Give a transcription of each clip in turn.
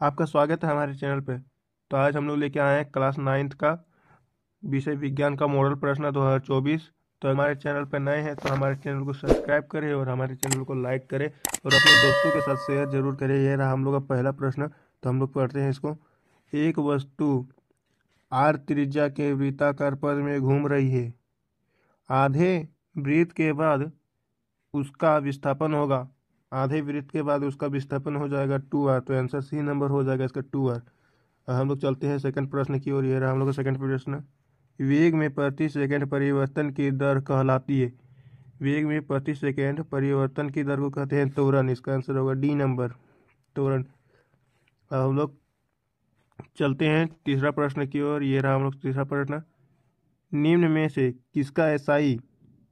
आपका स्वागत है हमारे चैनल पे। तो आज हम लोग लेके आए हैं क्लास 9th का विषय विज्ञान का मॉडल प्रश्न 2024। तो हमारे चैनल पे नए हैं तो हमारे चैनल को सब्सक्राइब करें और हमारे चैनल को लाइक करें और अपने दोस्तों के साथ शेयर जरूर करें। ये रहा हम लोग का पहला प्रश्न। तो हम लोग पढ़ते हैं इसको। एक वस्तु आर त्रिज्या के वृत्ताकार पथ में घूम रही है। आधे वृत्त के बाद उसका विस्थापन होगा। आधे वृत्त के बाद उसका विस्थापन हो जाएगा 2r। तो आंसर सी नंबर हो जाएगा इसका 2r। हम लोग चलते हैं सेकंड प्रश्न की ओर। ये रहा हम लोग का सेकंड प्रश्न। वेग में प्रति सेकंड परिवर्तन की दर कहलाती है। वेग में प्रति सेकंड परिवर्तन की दर को कहते हैं त्वरण। इसका आंसर होगा डी नंबर, त्वरण। हम लोग चलते हैं तीसरा प्रश्न की ओर। ये रहा हम लोग तीसरा प्रश्न। निम्न में से किसका एसआई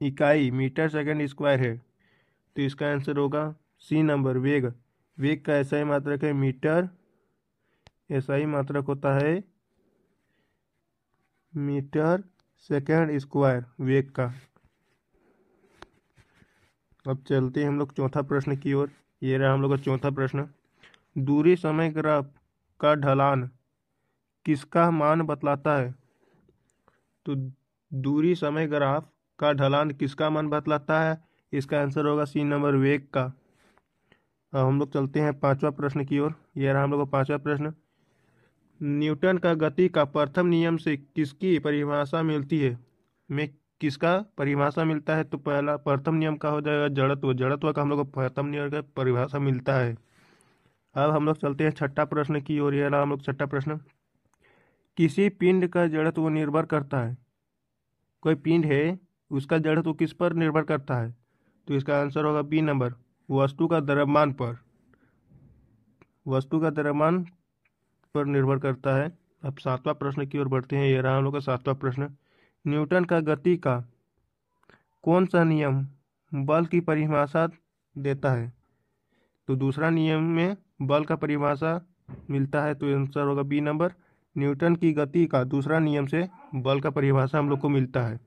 इकाई मीटर सेकंड स्क्वायर है? तो इसका आंसर होगा सी नंबर, वेग। वेग का एसआई मात्रक है मीटर। एसआई मात्रक होता है मीटर सेकंड स्क्वायर वेग का। अब चलते हैं हम लोग चौथा प्रश्न की ओर। ये रहा हम लोग का चौथा प्रश्न। दूरी समय ग्राफ का ढलान किसका मान बतलाता है? तो दूरी समय ग्राफ का ढलान किसका मान बतलाता है? इसका आंसर होगा सी नंबर, वेग का। अब हम लोग चलते हैं पांचवा प्रश्न की ओर। ये रहा हम लोग का पांचवा प्रश्न। न्यूटन का गति का प्रथम नियम से किसकी परिभाषा मिलती है? में किसका परिभाषा मिलता है? तो पहला प्रथम नियम का हो जाएगा जड़त्व। जड़त्व का हम लोग को प्रथम नियम का परिभाषा मिलता है। अब हम लोग चलते हैं छठा प्रश्न की ओर। ये रहा हम लोग छठा प्रश्न। किसी पिंड का जड़त्व निर्भर करता है। कोई पिंड है, उसका जड़त्व किस पर निर्भर करता है? तो इसका आंसर होगा बी नंबर, वस्तु का द्रव्यमान पर। वस्तु का द्रव्यमान पर निर्भर करता है। अब सातवां प्रश्न की ओर बढ़ते हैं। ये रहा हम लोग का सातवां प्रश्न। न्यूटन का गति का कौन सा नियम बल की परिभाषा देता है? तो दूसरा नियम में बल का परिभाषा मिलता है। तो आंसर होगा बी नंबर, न्यूटन की गति का दूसरा नियम से बल का परिभाषा हम लोग को मिलता है।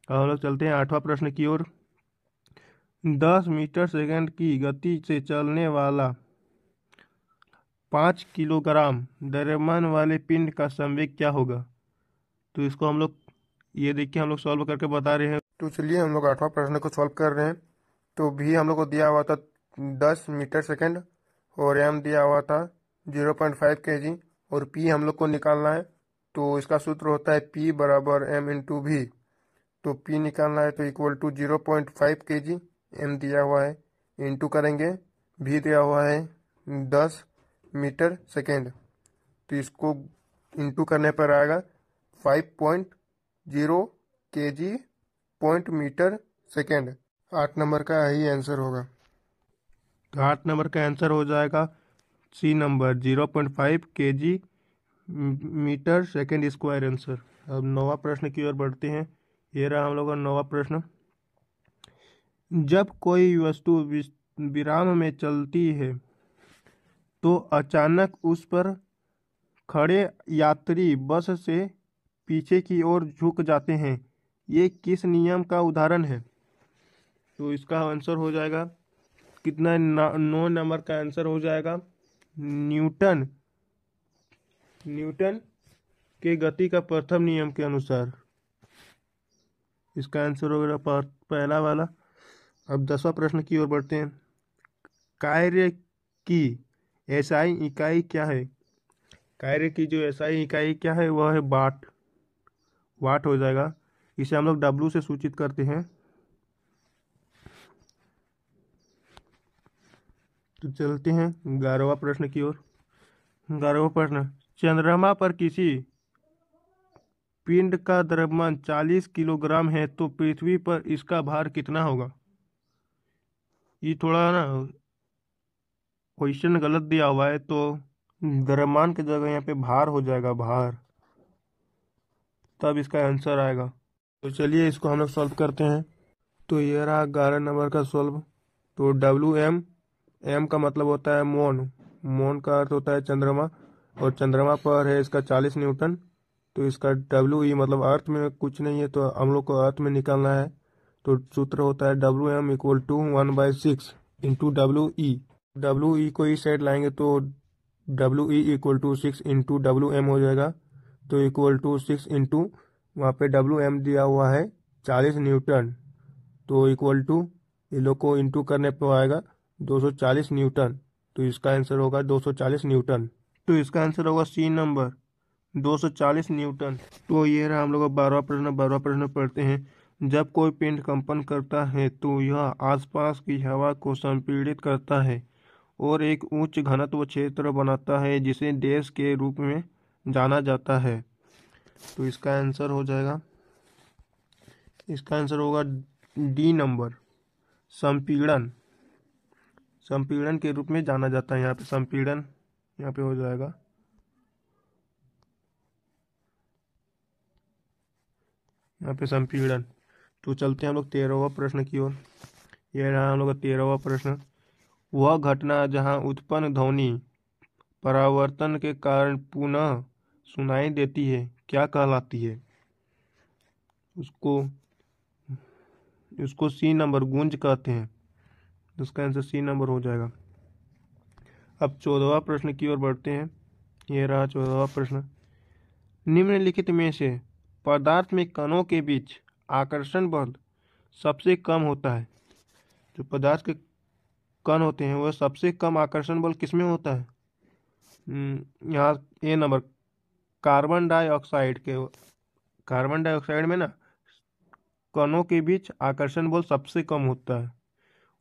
अब हम लोग चलते हैं आठवां प्रश्न की ओर। 10 मीटर सेकंड की गति से चलने वाला 5 किलोग्राम द्रव्यमान वाले पिंड का संवेग क्या होगा? तो इसको हम लोग ये देखिए हम लोग सॉल्व करके बता रहे हैं। तो चलिए हम लोग आठवां प्रश्न को सॉल्व कर रहे हैं। तो भी हम लोग को दिया हुआ था 10 मीटर सेकंड और एम दिया हुआ था 0.5 kg और पी हम लोग को निकालना है। तो इसका सूत्र होता है पी बराबर एम इंटू भी। तो पी निकालना है तो इक्वल टू 0.5 kg, एम दिया हुआ है, इंटू करेंगे, भी दिया हुआ है 10 मीटर सेकेंड। तो इसको इंटू करने पर आएगा 5.0 kg point metre second. 8 number का यही आंसर होगा। तो 8 नंबर का आंसर हो जाएगा C number, 0.5 kg metre second square answer. अब नौवां प्रश्न की ओर बढ़ते हैं। ये रहा हम लोग का नौवां प्रश्न। जब कोई वस्तु विराम में चलती है तो अचानक उस पर खड़े यात्री बस से पीछे की ओर झुक जाते हैं। ये किस नियम का उदाहरण है? तो इसका आंसर हो जाएगा कितना, 9 नंबर का आंसर हो जाएगा न्यूटन न्यूटन के गति का प्रथम नियम के अनुसार। इसका आंसर होगा पहला वाला। अब 10वां प्रश्न की ओर बढ़ते हैं। कार्य की एसआई इकाई क्या है? कार्य की जो एसआई इकाई क्या है वह है वाट। वाट हो जाएगा। इसे हम लोग डब्लू से सूचित करते हैं। तो चलते हैं 11वां प्रश्न की ओर। 11वां प्रश्न। चंद्रमा पर किसी पिंड का द्रव्यमान 40 किलोग्राम है तो पृथ्वी पर इसका भार कितना होगा? ये थोड़ा ना क्वेश्चन गलत दिया हुआ है, तो द्रव्यमान की जगह यहाँ पे भार हो जाएगा, भार, तब इसका आंसर आएगा। तो चलिए इसको हम लोग सॉल्व करते हैं। तो ये रहा 11 नंबर का सॉल्व। तो डब्ल्यू एम, एम का मतलब होता है मोन, मोन का अर्थ होता है चंद्रमा, और चंद्रमा पर है इसका 40 न्यूटन। तो इसका डब्ल्यू ई मतलब अर्थ में कुछ नहीं है तो हम लोग को अर्थ में निकालना है। तो सूत्र होता है W M equal to 1/6 into W E. W E को इस साइड लाएंगे तो WE equal to 6 into WM हो जाएगा। तो इक्वल टू 6 इंटू वहाँ पे WM दिया हुआ है 40 न्यूटन। तो इक्वल टू ये लोग को इंटू करने पे आएगा 240 न्यूटन। तो इसका आंसर होगा 240 न्यूटन। तो इसका आंसर होगा सी नंबर 240 न्यूटन। तो ये रहा हम लोग का 12वां प्रश्न पढ़ते हैं। जब कोई पिंड कंपन करता है तो यह आसपास की हवा को संपीड़ित करता है और एक उच्च घनत्व क्षेत्र बनाता है जिसे देश के रूप में जाना जाता है। तो इसका आंसर हो जाएगा, इसका आंसर होगा डी नंबर, संपीड़न। संपीड़न के रूप में जाना जाता है यहाँ पे, संपीड़न यहाँ पे हो जाएगा। यहाँ पे संपीड़न। तो चलते हैं हम लोग 13वां प्रश्न की ओर। यह रहा हम लोग का 13वां प्रश्न। वह घटना जहाँ उत्पन्न ध्वनि परावर्तन के कारण पुनः सुनाई देती है क्या कहलाती है? उसको उसको सी नंबर, गूंज कहते हैं। उसका आंसर सी नंबर हो जाएगा। अब 14वां प्रश्न की ओर बढ़ते हैं। यह रहा 14वां प्रश्न। निम्नलिखित में से पदार्थ में कणों के बीच आकर्षण बल सबसे कम होता है। जो पदार्थ के कण होते हैं वह सबसे कम आकर्षण बल किसमें होता है? यहाँ ए नंबर, कार्बन डाइऑक्साइड में ना कणों के बीच आकर्षण बल सबसे कम होता है।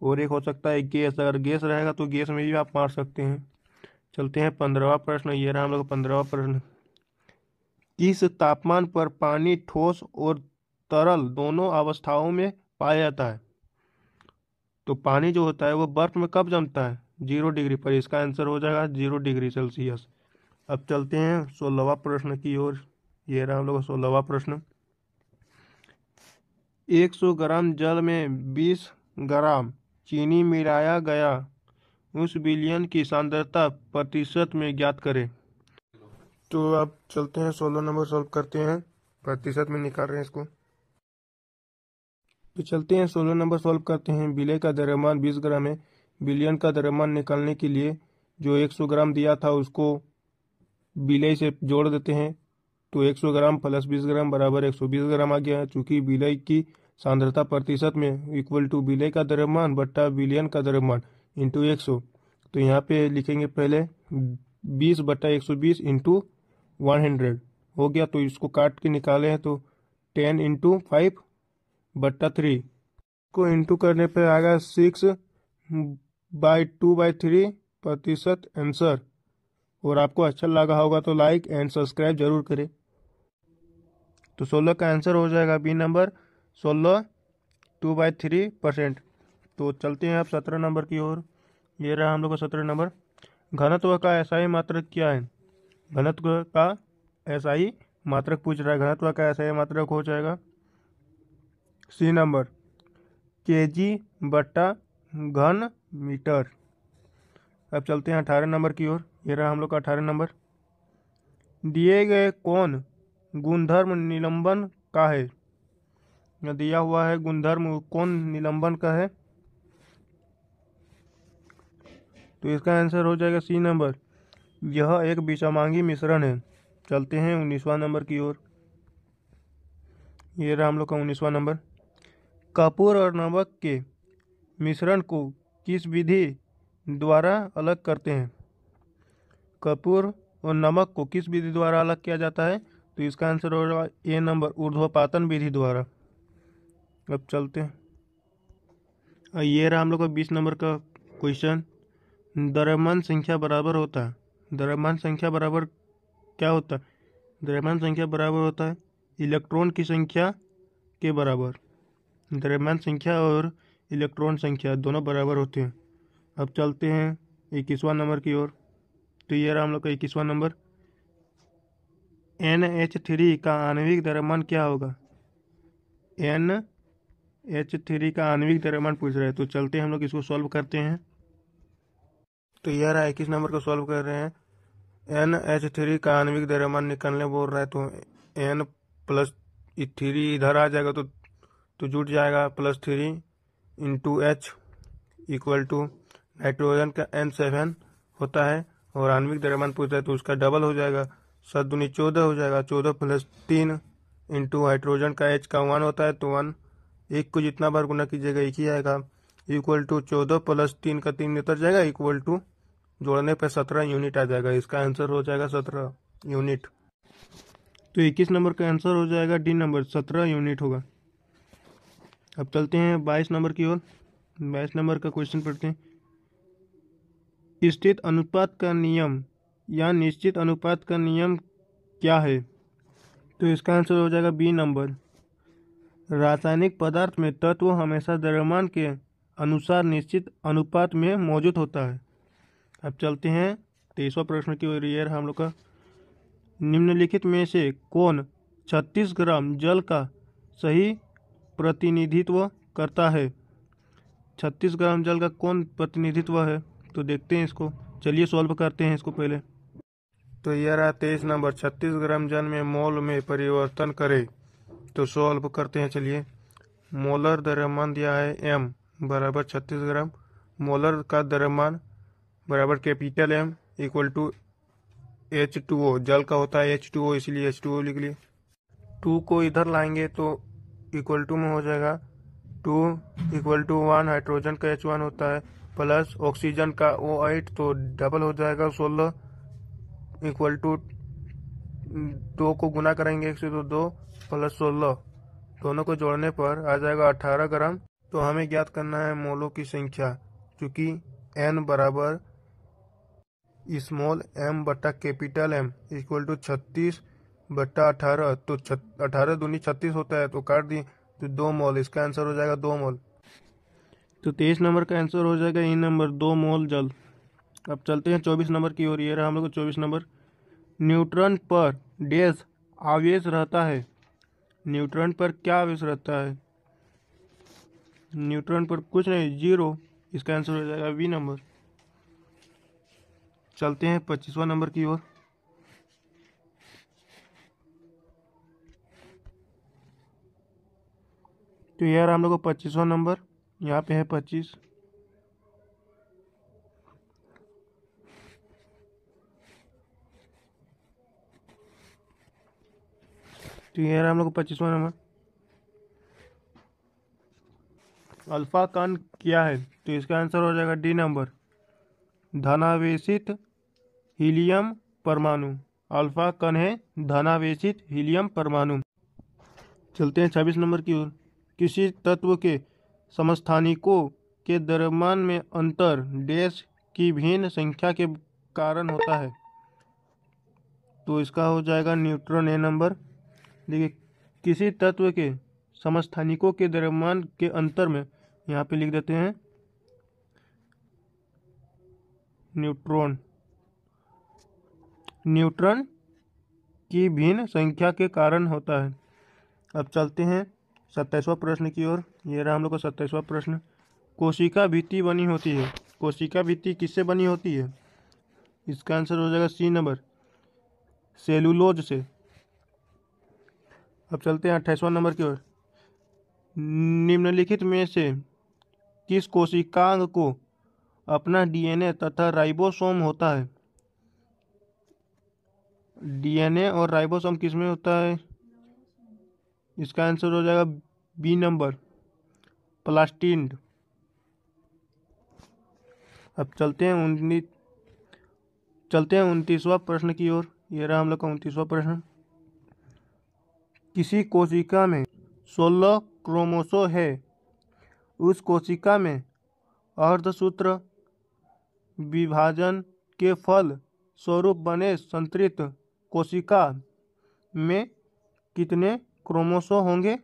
और एक हो सकता है गैस, अगर गैस रहेगा तो गैस में भी आप मार सकते हैं। चलते हैं 15वां प्रश्न। ये रहा हम लोग 15वां प्रश्न। किस तापमान पर पानी ठोस और तरल दोनों अवस्थाओं में पाया जाता है? तो पानी जो होता है वो बर्फ में कब जमता है? 0 डिग्री पर। इसका आंसर हो जाएगा 0 डिग्री सेल्सियस। अब चलते हैं 16वां प्रश्न की ओर। ये रहा हम लोग 16वां प्रश्न। 100 ग्राम जल में 20 ग्राम चीनी मिलाया गया, उस विलयन की सांद्रता प्रतिशत में ज्ञात करें। तो अब चलते हैं 16 नंबर सॉल्व करते हैं, प्रतिशत में निकाल रहे हैं इसको। तो चलते हैं 16 नंबर सॉल्व करते हैं। विलय का द्रव्यमान 20 ग्राम है। विलयन का द्रव्यमान निकालने के लिए जो 100 ग्राम दिया था उसको विलय से जोड़ देते हैं। तो 100 ग्राम प्लस 20 ग्राम बराबर 120 ग्राम आ गया है। चूंकि विलय की सांद्रता प्रतिशत में इक्वल टू विलय का द्रव्यमान बट्टा विलयन का द्रव्यमान इंटू 100। तो यहाँ पे लिखेंगे पहले 20 बट्टा 120 इंटू 100 हो गया। तो इसको काट के निकाले हैं तो 10 इंटू 5 बट्टा 3 को इंटू करने पे आएगा 6/2/3 प्रतिशत आंसर। और आपको अच्छा लगा होगा तो लाइक एंड सब्सक्राइब जरूर करें। तो 16 का आंसर हो जाएगा बी नंबर, 16 2/3%। तो चलते हैं अब 17 नंबर की ओर। ये रहा हम लोग का 17 नंबर। घनत्व का एसआई मात्रक क्या है? घनत्व का एसआई मात्रक पूछ रहा है। घनत्व का एसआई मात्रक हो जाएगा सी नंबर, केजी बट्टा घन मीटर। अब चलते हैं 18 नंबर की ओर। ये रहा हम लोग का 18 नंबर। दिए गए कौन गुणधर्म निलंबन का है? दिया हुआ है गुणधर्म कौन निलंबन का है? तो इसका आंसर हो जाएगा सी नंबर, यह एक विषमांगी मिश्रण है। चलते हैं 19वां नंबर की ओर। ये रहा हम लोग का 19वां नंबर। कपूर और नमक के मिश्रण को किस विधि द्वारा अलग करते हैं? कपूर और नमक को किस विधि द्वारा अलग किया जाता है? तो इसका आंसर होगा ए नंबर, ऊर्ध्वपातन विधि द्वारा। अब चलते हैं। ये रहा हम लोग का 20 नंबर का क्वेश्चन। द्रव्यमान संख्या बराबर होता है, द्रव्यमान संख्या बराबर क्या होता है? द्रव्यमान संख्या बराबर होता है इलेक्ट्रॉन की संख्या के बराबर। द्रव्यमान संख्या और इलेक्ट्रॉन संख्या दोनों बराबर होते हैं। अब चलते हैं 21वां नंबर की ओर। तो ये रहा हम लोग का 21वां नंबर। NH3 का आणविक द्रव्यमान क्या होगा? NH3 का आणविक द्रव्यमान पूछ रहे हैं। तो चलते हैं हम लोग इसको सॉल्व करते हैं। तो यह रहा 21 नंबर को सॉल्व कर रहे हैं। NH3 का आणविक द्रव्यमान निकालने बोल रहा है। तो N प्लस 3 इधर आ जाएगा तो जुट जाएगा +3 into H equal to nitrogen का N7 होता है और आणविक द्रव्यमान पूछता है तो उसका डबल हो जाएगा, 7 दूनी 14 हो जाएगा। 14 प्लस 3 इंटू हाइड्रोजन का H का 1 होता है तो 1, एक को जितना बार गुना कीजिएगा एक ही आएगा, इक्वल टू 14 प्लस 3 का 3 उतर जाएगा, इक्वल टू जोड़ने पर 17 यूनिट आ जाएगा। इसका आंसर हो जाएगा 17 यूनिट। तो 21 नंबर का आंसर हो जाएगा डी नंबर, 17 यूनिट होगा। अब चलते हैं 22 नंबर की ओर। 22 नंबर का क्वेश्चन पढ़ते हैं। स्थित अनुपात का नियम या निश्चित अनुपात का नियम क्या है? तो इसका आंसर हो जाएगा बी नंबर। रासायनिक पदार्थ में तत्व हमेशा द्रव्यमान के अनुसार निश्चित अनुपात में मौजूद होता है। अब चलते हैं 23वां प्रश्न की ओर। ये हम लोग का, निम्नलिखित में से कौन 36 ग्राम जल का सही प्रतिनिधित्व करता है? 36 ग्राम जल का कौन प्रतिनिधित्व है? तो देखते हैं इसको, चलिए सॉल्व करते हैं इसको पहले। तो यह रहा 23 नंबर, 36 ग्राम जल में मोल में परिवर्तन करें। तो सॉल्व करते हैं, चलिए। मोलर द्रव्यमान दिया है m बराबर 36 ग्राम, मोलर का द्रव्यमान बराबर capital M equal to H2O, जल का होता है H2O इसलिए H2O लिख लिए। 2 को इधर लाएंगे तो इक्वल टू में हो जाएगा 2 इक्वल टू 1, हाइड्रोजन का H1 होता है प्लस ऑक्सीजन का O8 तो डबल हो जाएगा 16 इक्वल टू 2 को गुना करेंगे 1 से तो 2 प्लस 16, दोनों को जोड़ने पर आ जाएगा 18 ग्राम। तो हमें ज्ञात करना है मोलों की संख्या, क्योंकि n बराबर स्मॉल m बटा कैपिटल M इक्वल टू 36 बटा 18, तो 18 दूनी 36 होता है तो काट दिए तो 2 मोल, इसका आंसर हो जाएगा 2 मोल। तो 23 नंबर का आंसर हो जाएगा ई नंबर, 2 मोल जल। अब चलते हैं 24 नंबर की ओर। ये रहा हम लोग को 24 नंबर। न्यूट्रॉन पर डैश आवेश रहता है? न्यूट्रॉन पर क्या आवेश रहता है? न्यूट्रॉन पर कुछ नहीं, 0। इसका आंसर हो जाएगा बी नंबर। चलते हैं 25वां नंबर की ओर। तो यार हम लोग को 25वां नंबर, यहाँ पे है 25। तो यार हम लोग को 25वां नंबर, अल्फा कण क्या है? तो इसका आंसर हो जाएगा डी नंबर, धनावेशित हीलियम परमाणु। अल्फा कण है धनावेशित हीलियम परमाणु। चलते हैं 26 नंबर की ओर। किसी तत्व के समस्थानिकों के द्रव्यमान में अंतर डैश की भिन्न संख्या के कारण होता है? तो इसका हो जाएगा न्यूट्रॉन ए नंबर। देखिए, किसी तत्व के समस्थानिकों के द्रव्यमान के अंतर में, यहाँ पे लिख देते हैं न्यूट्रॉन, न्यूट्रॉन की भिन्न संख्या के कारण होता है। अब चलते हैं 27वां प्रश्न की ओर। ये रहा हम लोग का 27वां प्रश्न। कोशिका भित्ति बनी होती है? कोशिका भित्ति किससे बनी होती है? इसका आंसर हो जाएगा सी नंबर, सेलुलोज से। अब चलते हैं 28वां नंबर की ओर। निम्नलिखित में से किस कोशिकांग को अपना डीएनए तथा राइबोसोम होता है? डीएनए और राइबोसोम किस में होता है? इसका आंसर हो जाएगा बी नंबर, प्लास्टिड। अब चलते हैं 29वां प्रश्न की ओर। ये रहा हम लोग का 29वां प्रश्न। किसी कोशिका में 16 क्रोमोसोम है, उस कोशिका में अर्धसूत्र विभाजन के फल स्वरूप बने संतृप्त कोशिका में कितने क्रोमोसोम होंगे?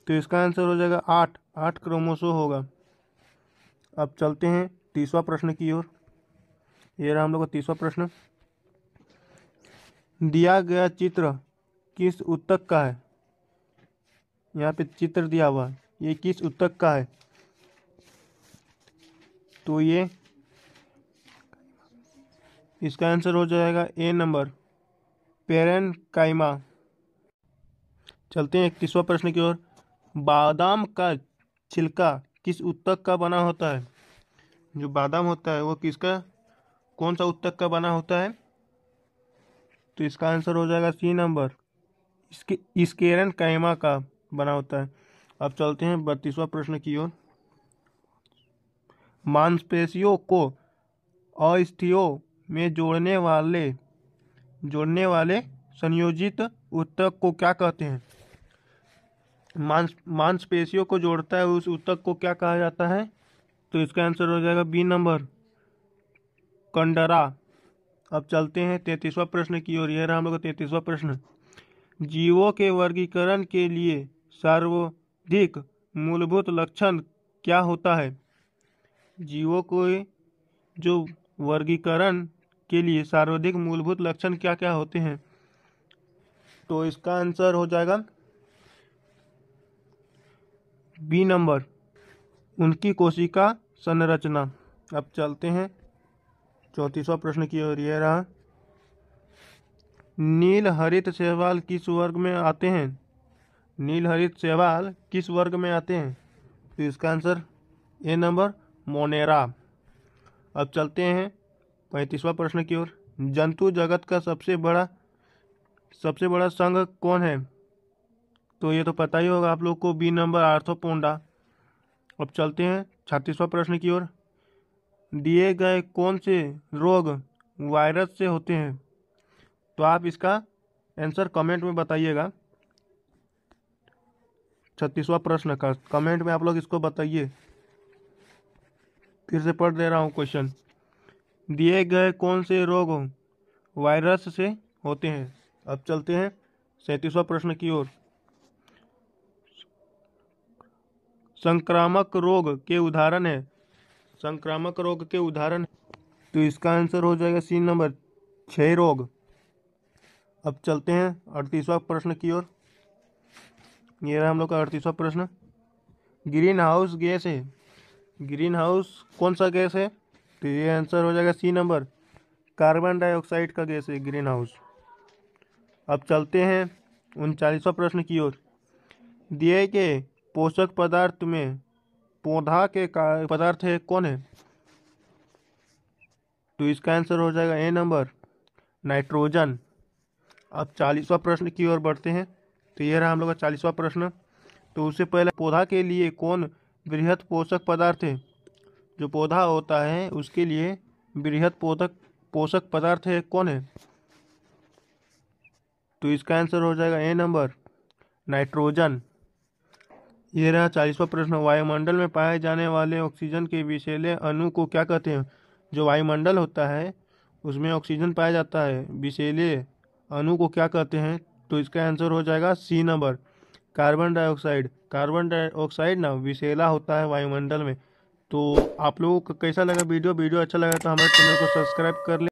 तो इसका आंसर हो जाएगा 8 क्रोमोसोम होगा। अब चलते हैं 30वां प्रश्न की ओर। ये रहा हम लोग का 30वां प्रश्न। दिया गया चित्र किस ऊतक का है? यहाँ पे चित्र दिया हुआ है, ये किस ऊतक का है? तो ये इसका आंसर हो जाएगा ए नंबर, पेरेन्काइमा। चलते हैं 31वां प्रश्न की ओर। बादाम का छिलका किस ऊतक का बना होता है? जो बादाम होता है वो किसका, कौन सा उत्तक का बना होता है? तो इसका आंसर हो जाएगा सी नंबर, इसके स्केरन कैमा का बना होता है। अब चलते हैं 32वां प्रश्न की ओर। मांसपेशियों को अस्थियों में जोड़ने वाले संयोजित ऊतक को क्या कहते हैं? मांसपेशियों को जोड़ता है उस ऊतक को क्या कहा जाता है? तो इसका आंसर हो जाएगा बी नंबर, कंडरा। अब चलते हैं 33वां प्रश्न की ओर। यह रहा हम लोग का 33वां प्रश्न। जीवों के वर्गीकरण के लिए सर्वाधिक मूलभूत लक्षण क्या होता है? जीवों को जो वर्गीकरण के लिए सर्वाधिक मूलभूत लक्षण क्या क्या होते हैं? तो इसका आंसर हो जाएगा बी नंबर, उनकी कोशिका संरचना। अब चलते हैं 34वां प्रश्न की ओर। यह रहा, नील हरित शैवाल किस वर्ग में आते हैं? नील हरित शैवाल किस वर्ग में आते हैं? तो इसका आंसर ए नंबर, मोनेरा। अब चलते हैं 35वां प्रश्न की ओर। जंतु जगत का सबसे बड़ा संघ कौन है? तो ये तो पता ही होगा आप लोग को, बी नंबर, आर्थ्रोपोडा। अब चलते हैं 36वां प्रश्न की ओर। दिए गए कौन से रोग वायरस से होते हैं? तो आप इसका आंसर कमेंट में बताइएगा। 36वां प्रश्न का कमेंट में आप लोग इसको बताइए। फिर से पढ़ दे रहा हूँ क्वेश्चन। दिए गए कौन से रोग वायरस से होते हैं? अब चलते हैं 37वां प्रश्न की ओर। संक्रामक रोग के उदाहरण है। संक्रामक रोग के उदाहरण, तो इसका आंसर हो जाएगा सी नंबर, क्षय रोग। अब चलते हैं 38वां प्रश्न की ओर। ये रहा हम लोग का 38वां प्रश्न। ग्रीन हाउस गैस है, ग्रीन हाउस कौन सा गैस है? तो ये आंसर हो जाएगा सी नंबर, कार्बन डाइऑक्साइड का गैस है ग्रीन हाउस। अब चलते हैं 39वां प्रश्न की ओर। दिए गए पोषक पदार्थ में पौधा के पदार्थ है कौन है? तो इसका आंसर हो जाएगा ए नंबर, नाइट्रोजन। अब 40वां प्रश्न की ओर बढ़ते हैं। तो यह रहा हम लोग का 40वां प्रश्न। तो उससे पहले, पौधा के लिए कौन बृहत पोषक पदार्थ है? जो पौधा होता है उसके लिए बृहत पोषक पदार्थ है कौन है? तो इसका आंसर हो जाएगा ए नंबर, नाइट्रोजन। यह रहा 40वां प्रश्न। वायुमंडल में पाए जाने वाले ऑक्सीजन के विषैले अणु को क्या कहते हैं? जो वायुमंडल होता है उसमें ऑक्सीजन पाया जाता है, विषैले अणु को क्या कहते हैं? तो इसका आंसर हो जाएगा C number, carbon dioxide. Carbon dioxide ना विषैला होता है वायुमंडल में। तो आप लोगों को कैसा लगा वीडियो अच्छा लगा तो हमारे चैनल को सब्सक्राइब कर ले।